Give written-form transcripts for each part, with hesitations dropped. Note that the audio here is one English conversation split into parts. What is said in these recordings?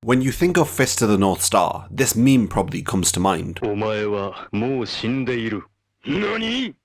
When you think of Fist of the North Star, this meme probably comes to mind. Omae wa mou shindeiru. Nani?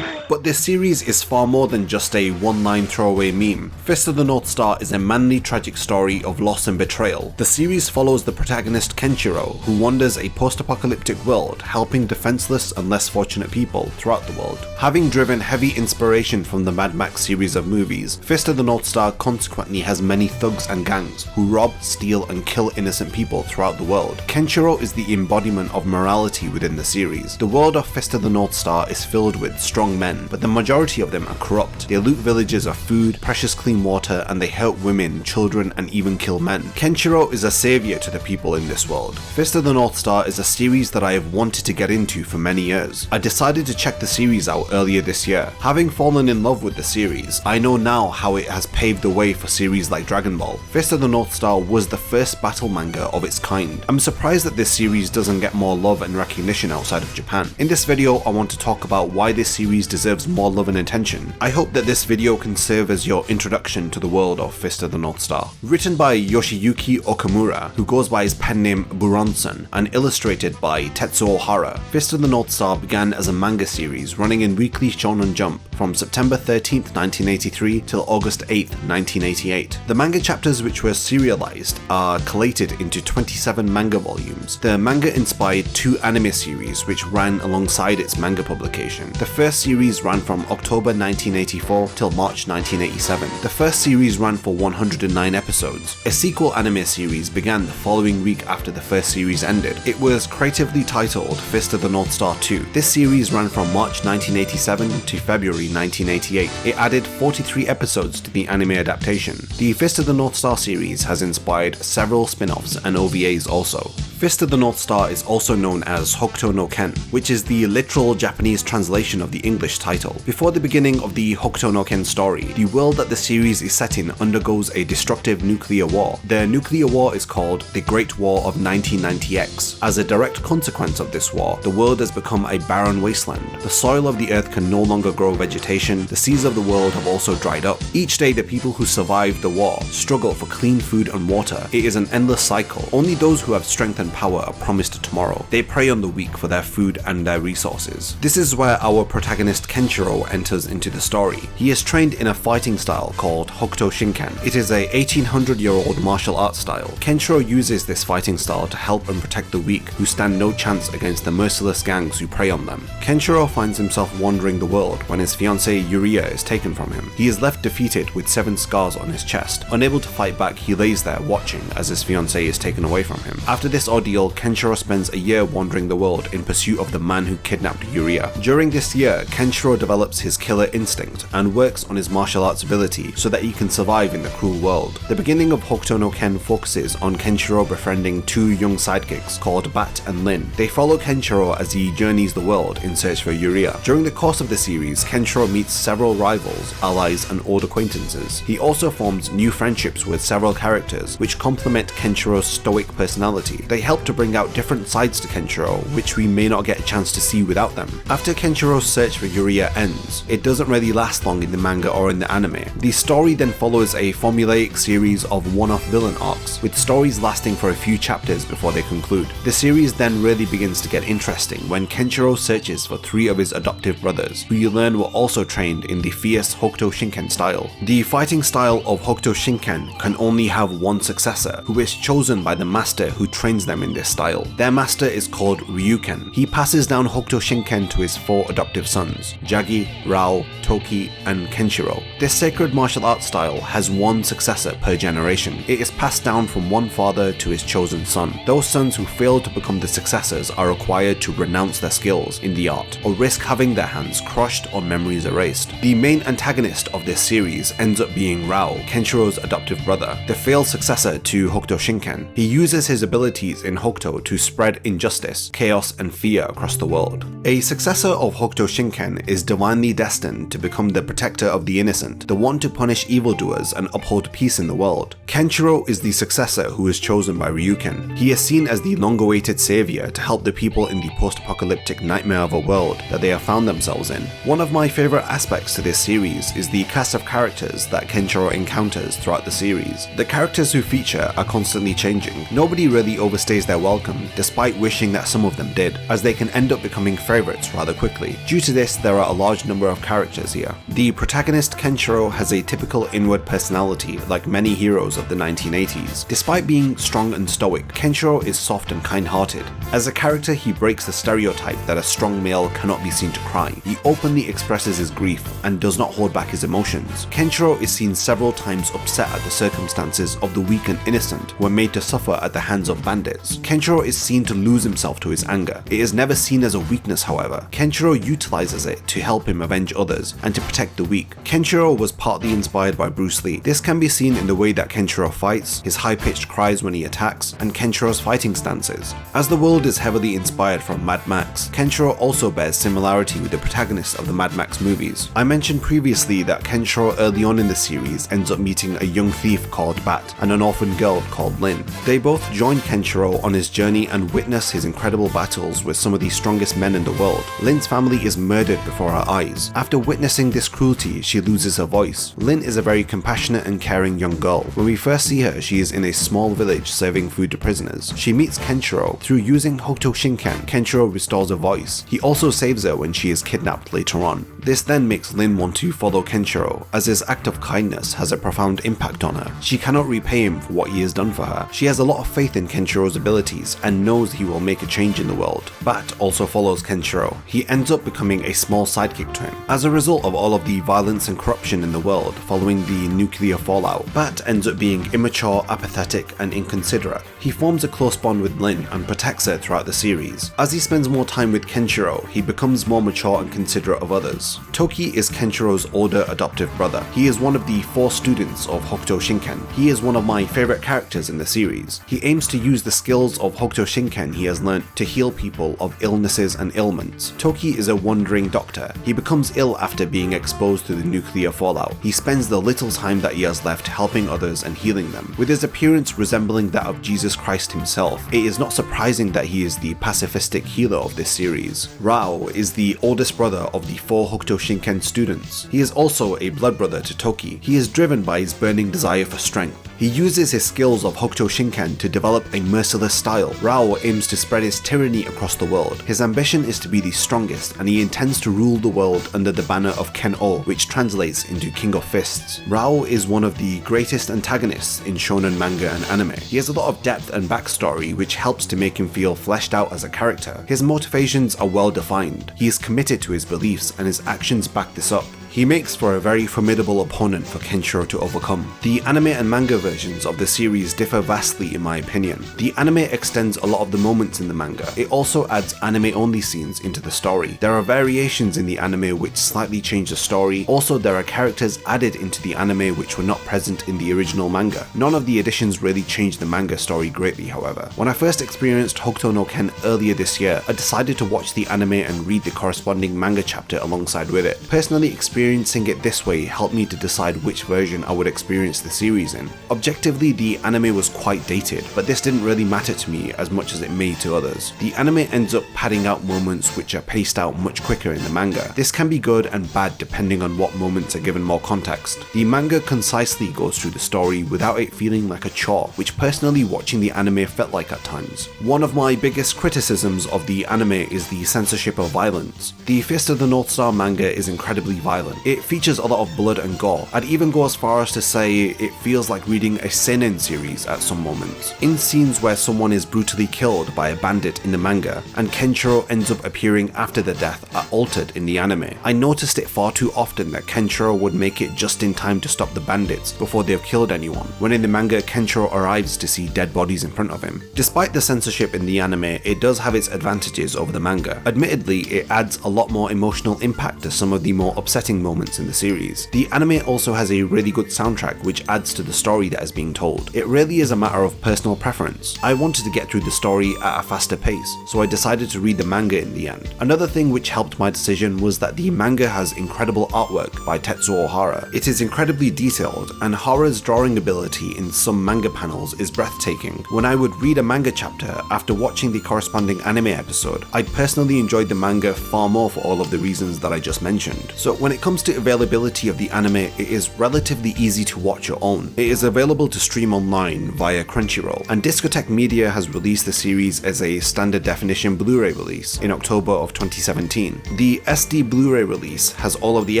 But this series is far more than just a one-line throwaway meme. Fist of the North Star is a manly tragic story of loss and betrayal. The series follows the protagonist Kenshiro, who wanders a post-apocalyptic world, helping defenseless and less fortunate people throughout the world. Having driven heavy inspiration from the Mad Max series of movies, Fist of the North Star consequently has many thugs and gangs who rob, steal and kill innocent people throughout the world. Kenshiro is the embodiment of morality within the series. The world of Fist of the North Star is filled with strong men, but the majority of them are corrupt. They loot villages of food, precious clean water, and they hurt women, children, and even kill men. Kenshiro is a savior to the people in this world. Fist of the North Star is a series that I have wanted to get into for many years. I decided to check the series out earlier this year. Having fallen in love with the series, I know now how it has paved the way for series like Dragon Ball. Fist of the North Star was the first battle manga of its kind. I'm surprised that this series doesn't get more love and recognition outside of Japan. In this video, I want to talk about why this series deserves more love and attention. I hope that this video can serve as your introduction to the world of Fist of the North Star. Written by Yoshiyuki Okamura, who goes by his pen name Buranson, and illustrated by Tetsuo Hara, Fist of the North Star began as a manga series running in Weekly Shonen Jump from September 13th, 1983 till August 8th, 1988. The manga chapters, which were serialized, are collated into 27 manga volumes. The manga inspired two anime series which ran alongside its manga publication. The first series ran from October 1984 till March 1987. The first series ran for 109 episodes. A sequel anime series began the following week after the first series ended. It was creatively titled Fist of the North Star 2. This series ran from March 1987 to February 1988. It added 43 episodes to the anime adaptation. The Fist of the North Star series has inspired several spin-offs and OVAs also. Fist of the North Star is also known as Hokuto no Ken, which is the literal Japanese translation of the English title. Before the beginning of the Hokuto no Ken story, the world that the series is set in undergoes a destructive nuclear war. The nuclear war is called the Great War of 1990X. As a direct consequence of this war, the world has become a barren wasteland. The soil of the earth can no longer grow vegetation, the seas of the world have also dried up. Each day the people who survived the war struggle for clean food and water. It is an endless cycle. Only those who have strength and power are promised a tomorrow. They prey on the weak for their food and their resources. This is where our protagonist Kenshiro enters into the story. He is trained in a fighting style called Hokuto Shinken. It is a 1800-year-old martial arts style. Kenshiro uses this fighting style to help and protect the weak, who stand no chance against the merciless gangs who prey on them. Kenshiro finds himself wandering the world when his fiancée Yuria is taken from him. He is left defeated with 7 scars on his chest. Unable to fight back, he lays there watching as his fiancée is taken away from him. After this ordeal, Kenshiro spends a year wandering the world in pursuit of the man who kidnapped Yuria. During this year, Kenshiro develops his killer instinct and works on his martial arts ability so that he can survive in the cruel world. The beginning of Hokuto no Ken focuses on Kenshiro befriending 2 young sidekicks called Bat and Lin. They follow Kenshiro as he journeys the world in search for Yuria. During the course of the series, Kenshiro meets several rivals, allies and old acquaintances. He also forms new friendships with several characters which complement Kenshiro's stoic personality. They help to bring out different sides to Kenshiro which we may not get a chance to see without them. After Kenshiro's search for Yuria ends, it doesn't really last long in the manga or in the anime. The story then follows a formulaic series of one-off villain arcs, with stories lasting for a few chapters before they conclude. The series then really begins to get interesting when Kenshiro searches for 3 of his adoptive brothers, who you learn were also trained in the fierce Hokuto Shinken style. The fighting style of Hokuto Shinken can only have one successor, who is chosen by the master who trains them in this style. Their master is called Ryuken. He passes down Hokuto Shinken to his 4 adoptive sons, Jagi, Rao, Toki, and Kenshiro. This sacred martial arts style has one successor per generation. It is passed down from one father to his chosen son. Those sons who fail to become the successors are required to renounce their skills in the art, or risk having their hands crushed or memories erased. The main antagonist of this series ends up being Rao, Kenshiro's adoptive brother, the failed successor to Hokuto Shinken. He uses his abilities series in Hokuto to spread injustice, chaos, and fear across the world. A successor of Hokuto Shinken is divinely destined to become the protector of the innocent, the one to punish evildoers and uphold peace in the world. Kenshiro is the successor who is chosen by Ryuken. He is seen as the long-awaited savior to help the people in the post-apocalyptic nightmare of a world that they have found themselves in. One of my favorite aspects to this series is the cast of characters that Kenshiro encounters throughout the series. The characters who feature are constantly changing. Nobody really overstays their welcome, despite wishing that some of them did, as they can end up becoming favorites rather quickly. Due to this, there are a large number of characters here. The protagonist Kenshiro has a typical inward personality like many heroes of the 1980s. Despite being strong and stoic, Kenshiro is soft and kind-hearted. As a character, he breaks the stereotype that a strong male cannot be seen to cry. He openly expresses his grief and does not hold back his emotions. Kenshiro is seen several times upset at the circumstances of the weak and innocent who are made to suffer at the hands of bandits. Kenshiro is seen to lose himself to his anger. It is never seen as a weakness, however. Kenshiro utilizes it to help him avenge others and to protect the weak. Kenshiro was partly inspired by Bruce Lee. This can be seen in the way that Kenshiro fights, his high-pitched cries when he attacks, and Kenshiro's fighting stances. As the world is heavily inspired from Mad Max, Kenshiro also bears similarity with the protagonist of the Mad Max movies. I mentioned previously that Kenshiro early on in the series ends up meeting a young thief called Bat and an orphan girl called Lin. They both join Kenshiro on his journey and witness his incredible battles with some of the strongest men in the world. Lin's family is murdered before her eyes. After witnessing this cruelty, she loses her voice. Lin is a very compassionate and caring young girl. When we first see her, she is in a small village serving food to prisoners. She meets Kenshiro. Through using Hokuto Shinken, Kenshiro restores her voice. He also saves her when she is kidnapped later on. This then makes Lin want to follow Kenshiro, as his act of kindness has a profound impact on her. She cannot repay him for what he has done for her. She has a lot of faith in Kenshiro's abilities and knows he will make a change in the world. Bat also follows Kenshiro. He ends up becoming a small sidekick to him. As a result of all of the violence and corruption in the world following the nuclear fallout, Bat ends up being immature, apathetic, and inconsiderate. He forms a close bond with Lin and protects her throughout the series. As he spends more time with Kenshiro, he becomes more mature and considerate of others. Toki is Kenshiro's older adoptive brother. He is one of the 4 students of Hokuto Shinken. He is one of my favorite characters in the series. He aims to use the skills of Hokuto Shinken he has learnt to heal people of illnesses and ailments. Toki is a wandering doctor. He becomes ill after being exposed to the nuclear fallout. He spends the little time that he has left helping others and healing them. With his appearance resembling that of Jesus Christ himself, it is not surprising that he is the pacifistic healer of this series. Rao is the oldest brother of the 4 Hokuto Shinken students. He is also a blood brother to Toki. He is driven by his burning desire for strength. He uses his skills of Hokuto Shinken to develop a merciless style. Rao aims to spread his tyranny across the world. His ambition is to be the strongest, and he intends to rule the world under the banner of Ken-O, which translates into King of Fists. Rao is one of the greatest antagonists in shonen manga and anime. He has a lot of depth and backstory, which helps to make him feel fleshed out as a character. His motivations are well defined. He is committed to his beliefs, and his actions back this up. He makes for a very formidable opponent for Kenshiro to overcome. The anime and manga versions of the series differ vastly in my opinion. The anime extends a lot of the moments in the manga. It also adds anime-only scenes into the story. There are variations in the anime which slightly change the story. Also, there are characters added into the anime which were not present in the original manga. None of the additions really changed the manga story greatly, however. When I first experienced Hokuto no Ken earlier this year, I decided to watch the anime and read the corresponding manga chapter alongside with it. Personally, experiencing it this way helped me to decide which version I would experience the series in. Objectively, the anime was quite dated, but this didn't really matter to me as much as it may to others. The anime ends up padding out moments which are paced out much quicker in the manga. This can be good and bad depending on what moments are given more context. The manga concisely goes through the story without it feeling like a chore, which personally watching the anime felt like at times. One of my biggest criticisms of the anime is the censorship of violence. The Fist of the North Star manga is incredibly violent. It features a lot of blood and gore. I'd even go as far as to say it feels like reading a seinen series at some moments. In scenes where someone is brutally killed by a bandit in the manga, and Kenshiro ends up appearing after the death are altered in the anime, I noticed it far too often that Kenshiro would make it just in time to stop the bandits before they've killed anyone, when in the manga Kenshiro arrives to see dead bodies in front of him. Despite the censorship in the anime, it does have its advantages over the manga. Admittedly, it adds a lot more emotional impact to some of the more upsetting satisfying moments in the series. The anime also has a really good soundtrack which adds to the story that is being told. It really is a matter of personal preference. I wanted to get through the story at a faster pace, so I decided to read the manga in the end. Another thing which helped my decision was that the manga has incredible artwork by Tetsuo Hara. It is incredibly detailed, and Hara's drawing ability in some manga panels is breathtaking. When I would read a manga chapter after watching the corresponding anime episode, I personally enjoyed the manga far more for all of the reasons that I just mentioned. So when it comes to availability of the anime, it is relatively easy to watch your own. It is available to stream online via Crunchyroll, and Discotek Media has released the series as a standard definition Blu-ray release in October of 2017. The SD Blu-ray release has all of the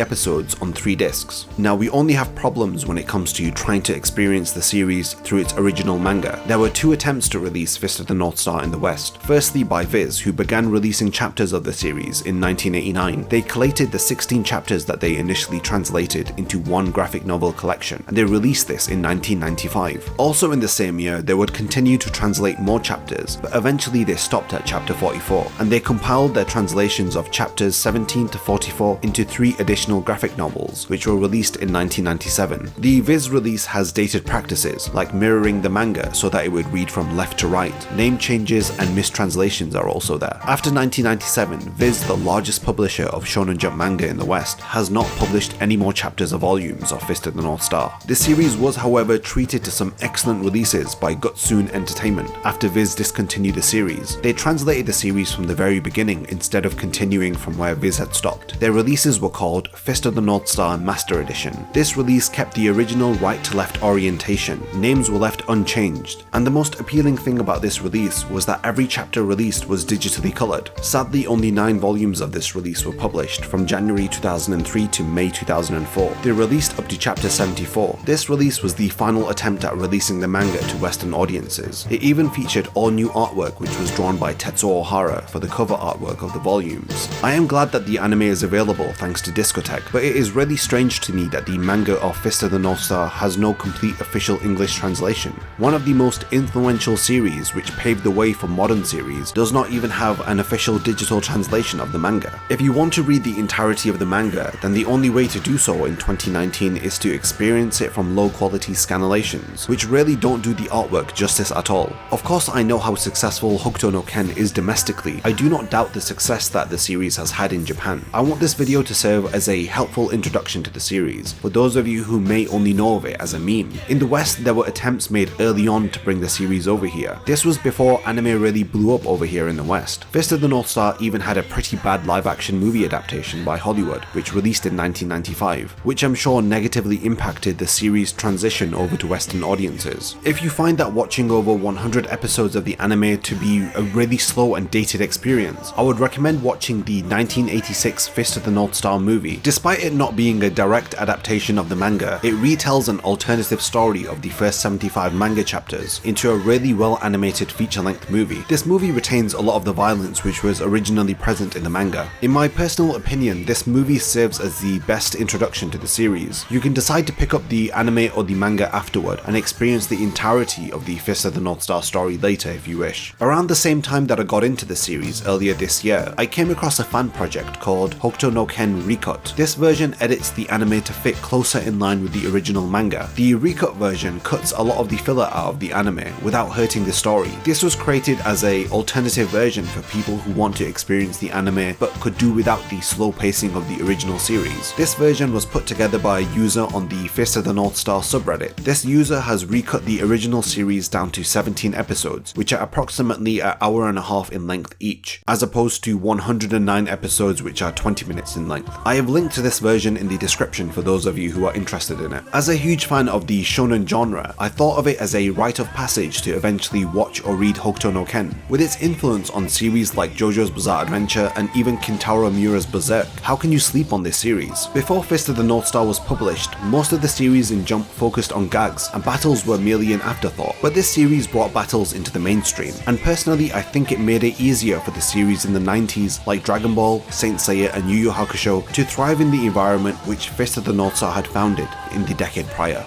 episodes on 3 discs. Now, we only have problems when it comes to trying to experience the series through its original manga. There were 2 attempts to release Fist of the North Star in the West. Firstly by Viz, who began releasing chapters of the series in 1989. They collated the 16 chapters that they initially translated into one graphic novel collection, and they released this in 1995. Also in the same year, they would continue to translate more chapters, but eventually they stopped at chapter 44, and they compiled their translations of chapters 17 to 44 into 3 additional graphic novels, which were released in 1997. The Viz release has dated practices, like mirroring the manga so that it would read from left to right. Name changes and mistranslations are also there. After 1997, Viz, the largest publisher of Shonen Jump manga in the West, has not published any more chapters or volumes of Fist of the North Star. The series was, however, treated to some excellent releases by Gutsoon Entertainment after Viz discontinued the series. They translated the series from the very beginning instead of continuing from where Viz had stopped. Their releases were called Fist of the North Star Master Edition. This release kept the original right-to-left orientation. Names were left unchanged, and the most appealing thing about this release was that every chapter released was digitally coloured. Sadly, only 9 volumes of this release were published from January 2003 to May 2004. They released up to chapter 74. This release was the final attempt at releasing the manga to Western audiences. It even featured all new artwork which was drawn by Tetsuo Hara for the cover artwork of the volumes. I am glad that the anime is available thanks to Discotek, but it is really strange to me that the manga of Fist of the North Star has no complete official English translation. One of the most influential series which paved the way for modern series does not even have an official digital translation of the manga. If you want to read the entirety of the manga, then the only way to do so in 2019 is to experience it from low quality scanlations, which really don't do the artwork justice at all. Of course, I know how successful Hokuto no Ken is domestically. I do not doubt the success that the series has had in Japan. I want this video to serve as a helpful introduction to the series for those of you who may only know of it as a meme. In the West, there were attempts made early on to bring the series over here. This was before anime really blew up over here in the West. Fist of the North Star even had a pretty bad live-action movie adaptation by Hollywood, which released in 1995, which I'm sure negatively impacted the series' transition over to Western audiences. If you find that watching over 100 episodes of the anime to be a really slow and dated experience, I would recommend watching the 1986 Fist of the North Star movie. Despite it not being a direct adaptation of the manga, it retells an alternative story of the first 75 manga chapters into a really well animated feature-length movie. This movie retains a lot of the violence which was originally present in the manga. In my personal opinion, this movie serves as the best introduction to the series. You can decide to pick up the anime or the manga afterward and experience the entirety of the Fist of the North Star story later if you wish. Around the same time that I got into the series earlier this year, I came across a fan project called Hokuto no Ken Recut. This version edits the anime to fit closer in line with the original manga. The recut version cuts a lot of the filler out of the anime without hurting the story. This was created as an alternative version for people who want to experience the anime but could do without the slow pacing of the original series. This version was put together by a user on the Fist of the North Star subreddit. This user has recut the original series down to 17 episodes, which are approximately an hour and a half in length each, as opposed to 109 episodes which are 20 minutes in length. I have linked to this version in the description for those of you who are interested in it. As a huge fan of the shonen genre, I thought of it as a rite of passage to eventually watch or read Hokuto no Ken. With its influence on series like JoJo's Bizarre Adventure and even Kentaro Miura's Berserk, how can you sleep on this series? Before Fist of the North Star was published, most of the series in Jump focused on gags, and battles were merely an afterthought, but this series brought battles into the mainstream, and personally I think it made it easier for the series in the 90s like Dragon Ball, Saint Seiya and Yu Yu Hakusho to thrive in the environment which Fist of the North Star had founded in the decade prior.